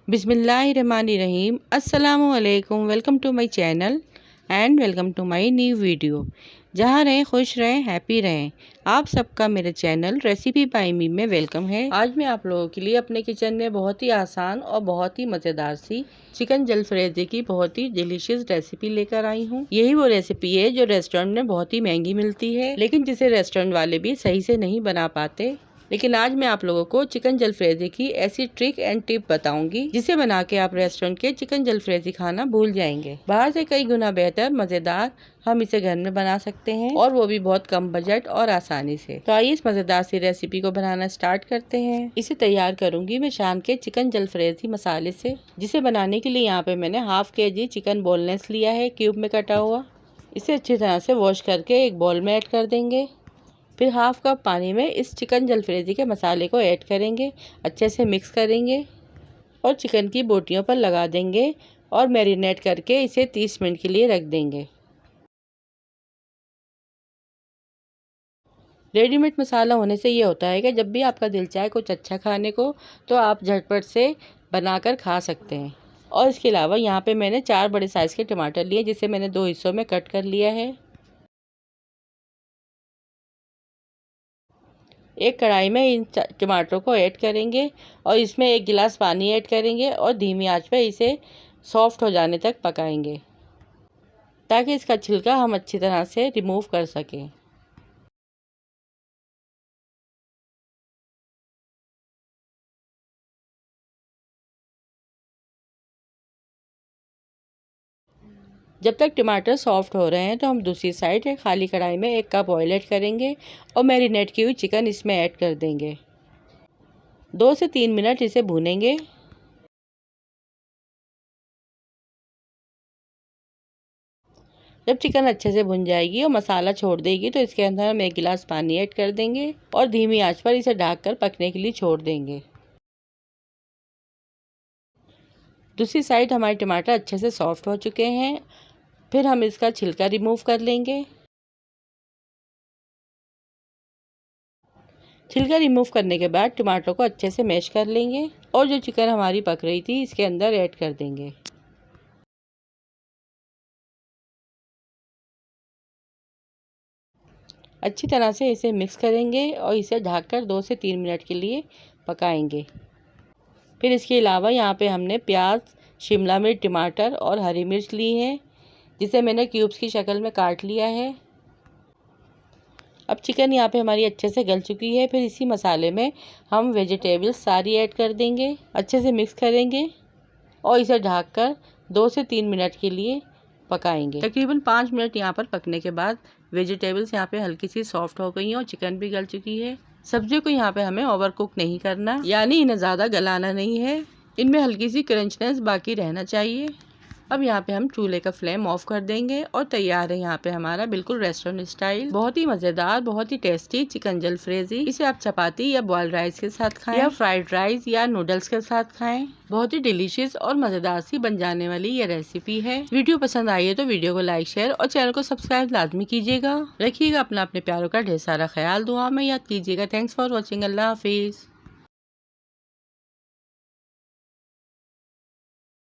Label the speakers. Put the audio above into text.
Speaker 1: बिस्मिल्लाहिर्रहमानिर्रहीम। अस्सलामुअलैकुम। Welcome to my channel and welcome to my new video. जहाँ रहें खुश रहें, हैप्पी रहें। आप सबका मेरे चैनल रेसिपी बाय मी में वेलकम है। आज मैं आप लोगों के लिए अपने किचन में बहुत ही आसान और बहुत ही मज़ेदार सी चिकन जलफ्रेज़ी की बहुत ही डिलीशियस रेसिपी लेकर आई हूँ। यही वो रेसिपी है जो रेस्टोरेंट में बहुत ही महंगी मिलती है, लेकिन जिसे रेस्टोरेंट वाले भी सही से नहीं बना पाते। लेकिन आज मैं आप लोगों को चिकन जलफ्रेज़ी की ऐसी ट्रिक एंड टिप बताऊंगी जिसे बना के आप रेस्टोरेंट के चिकन जलफ्रेज़ी खाना भूल जाएंगे। बाहर से कई गुना बेहतर मज़ेदार हम इसे घर में बना सकते हैं, और वो भी बहुत कम बजट और आसानी से। तो आइए इस मज़ेदार सी रेसिपी को बनाना स्टार्ट करते हैं। इसे तैयार करूंगी मैं शान के चिकन जलफ्रेज़ी मसाले से, जिसे बनाने के लिए यहाँ पे मैंने हाफ kg चिकन बोनलेस लिया है, क्यूब में कटा हुआ। इसे अच्छी तरह से वॉश करके एक बाउल में ऐड कर देंगे। फिर हाफ कप पानी में इस चिकन जलफ्रेज़ी के मसाले को ऐड करेंगे, अच्छे से मिक्स करेंगे और चिकन की बोटियों पर लगा देंगे और मैरिनेट करके इसे 30 मिनट के लिए रख देंगे। रेडीमेड मसाला होने से ये होता है कि जब भी आपका दिल चाहे कुछ अच्छा खाने को, तो आप झटपट से बनाकर खा सकते हैं। और इसके अलावा यहाँ पे मैंने 4 बड़े साइज़ के टमाटर लिए, जिसे मैंने 2 हिस्सों में कट कर लिया है। एक कढ़ाई में इन टमाटरों को ऐड करेंगे और इसमें 1 गिलास पानी ऐड करेंगे और धीमी आंच पर इसे सॉफ्ट हो जाने तक पकाएंगे, ताकि इसका छिलका हम अच्छी तरह से रिमूव कर सकें। जब तक टमाटर सॉफ्ट हो रहे हैं, तो हम दूसरी साइड खाली कढ़ाई में 1 कप ऑयल ऐड करेंगे और मैरिनेट की हुई चिकन इसमें ऐड कर देंगे। 2 से 3 मिनट इसे भूनेंगे। जब चिकन अच्छे से भुन जाएगी और मसाला छोड़ देगी, तो इसके अंदर हम 1 गिलास पानी ऐड कर देंगे और धीमी आंच पर इसे ढककर पकने के लिए छोड़ देंगे। दूसरी साइड हमारे टमाटर अच्छे से सॉफ्ट हो चुके हैं। फिर हम इसका छिलका रिमूव कर लेंगे। छिलका रिमूव करने के बाद टमाटर को अच्छे से मैश कर लेंगे और जो चिकन हमारी पक रही थी इसके अंदर ऐड कर देंगे। अच्छी तरह से इसे मिक्स करेंगे और इसे ढककर 2 से 3 मिनट के लिए पकाएंगे। फिर इसके अलावा यहाँ पे हमने प्याज, शिमला मिर्च, टमाटर और हरी मिर्च ली है, जिसे मैंने क्यूब्स की शक्ल में काट लिया है। अब चिकन यहाँ पे हमारी अच्छे से गल चुकी है। फिर इसी मसाले में हम वेजिटेबल्स सारी ऐड कर देंगे, अच्छे से मिक्स करेंगे और इसे ढककर 2 से 3 मिनट के लिए पकाएंगे। तकरीबन 5 मिनट यहाँ पर पकने के बाद वेजिटेबल्स यहाँ पे हल्की सी सॉफ्ट हो गई हैं और चिकन भी गल चुकी है। सब्जियों को यहाँ पे हमें ओवर कुक नहीं करना, यानी इन्हें ज़्यादा गलाना नहीं है। इनमें हल्की सी क्रंचनेस बाकी रहना चाहिए। अब यहाँ पे हम चूल्हे का फ्लेम ऑफ कर देंगे और तैयार है यहाँ पे हमारा बिल्कुल रेस्टोरेंट स्टाइल बहुत ही मज़ेदार, बहुत ही टेस्टी चिकन जलफ्रेज़ी। इसे आप चपाती या बॉइल्ड राइस के साथ खाएं या फ्राइड राइस या नूडल्स के साथ खाएं। बहुत ही डिलीशियस और मज़ेदार सी बन जाने वाली ये रेसिपी है। वीडियो पसंद आई है तो वीडियो को लाइक, शेयर और चैनल को सब्सक्राइब लाजमी कीजिएगा। रखिएगा अपना अपने प्यारों का ढेर सारा ख्याल। दुआ में याद कीजिएगा। Thanks for watching. अल्लाह हाफिज़।